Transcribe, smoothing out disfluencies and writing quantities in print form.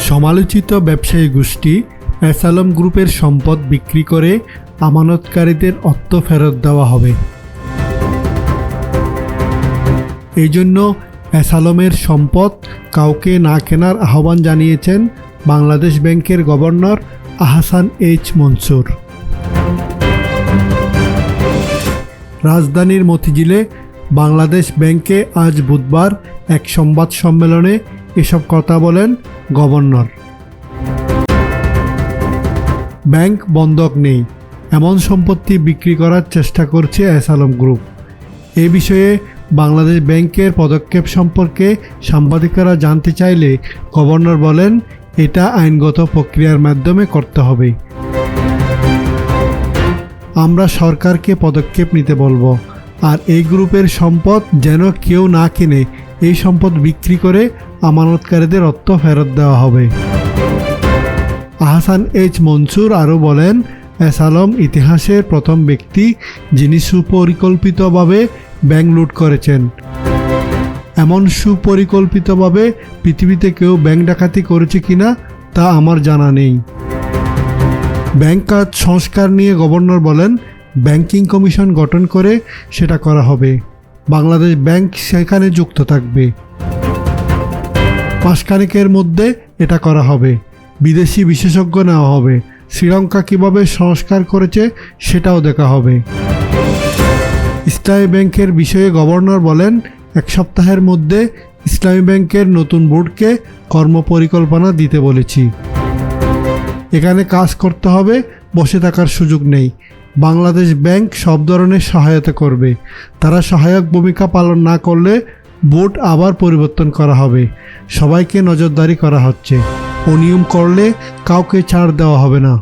সমালোচিত ব্যবসায়ী গোষ্ঠী অ্যাসালম গ্রুপের সম্পদ বিক্রি করে আমানতকারীদের অর্থ ফেরত দেওয়া হবে। এই জন্য অ্যাসালমের সম্পদ কাউকে না কেনার আহ্বান জানিয়েছেন বাংলাদেশ ব্যাংকের গভর্নর আহসান এইচ মনসুর। রাজধানীর মতিঝিলে বাংলাদেশ ব্যাংকে আজ বুধবার এক সংবাদ সম্মেলনে এসব কথা বলেন গভর্নর। ব্যাংক বন্ধক নেই এমন সম্পত্তি বিক্রি করার চেষ্টা করছে অ্যাসালম গ্রুপ। এ বিষয়ে বাংলাদেশ ব্যাংকের পদক্ষেপ সম্পর্কে সাংবাদিকেরা জানতে চাইলে গভর্নর বলেন, এটা আইনগত প্রক্রিয়ার মাধ্যমে করতে হবে। আমরা সরকারকে পদক্ষেপ নিতে বলবো, আর এই গ্রুপের সম্পদ যেন কেউ না কিনে এই সম্পদ বিক্রি করে আমানতকারীদের অর্থ ফেরত দেওয়া হবে। আহসান এইচ মনসুর আরও বলেন, অ্যাসালম ইতিহাসের প্রথম ব্যক্তি যিনি সুপরিকল্পিতভাবে ব্যাংক লুট করেছেন। এমন সুপরিকল্পিতভাবে পৃথিবীতে কেউ ব্যাংক ডাকাতি করেছে কিনা তা আমার জানা নেই। ব্যাংক কাজ সংস্কার নিয়ে গভর্নর বলেন, ব্যাংকিং কমিশন গঠন করে সেটা করা হবে। বাংলাদেশ ব্যাংক সেখানে যুক্ত থাকবে। মাসখানেকের মধ্যে এটা করা হবে। বিদেশি বিশেষজ্ঞ নেওয়া হবে। শ্রীলঙ্কা কিভাবে সংস্কার করেছে সেটাও দেখা হবে। ইসলামী ব্যাংকের বিষয়ে গভর্নর বলেন, এক সপ্তাহের মধ্যে ইসলামী ব্যাংকের নতুন বোর্ডকে কর্মপরিকল্পনা দিতে বলেছি। এখানে কাজ করতে হবে, বসে থাকার সুযোগ নেই। বাংলাদেশ ব্যাংক সব ধরনের সহায়তা করবে। তারা সহায়ক ভূমিকা পালন না করলে বোর্ড আবার পরিবর্তন করা হবে। সবাইকে নজরদারি করা হচ্ছে। অনিয়ম করলে কাউকে ছাড় দেওয়া হবে না।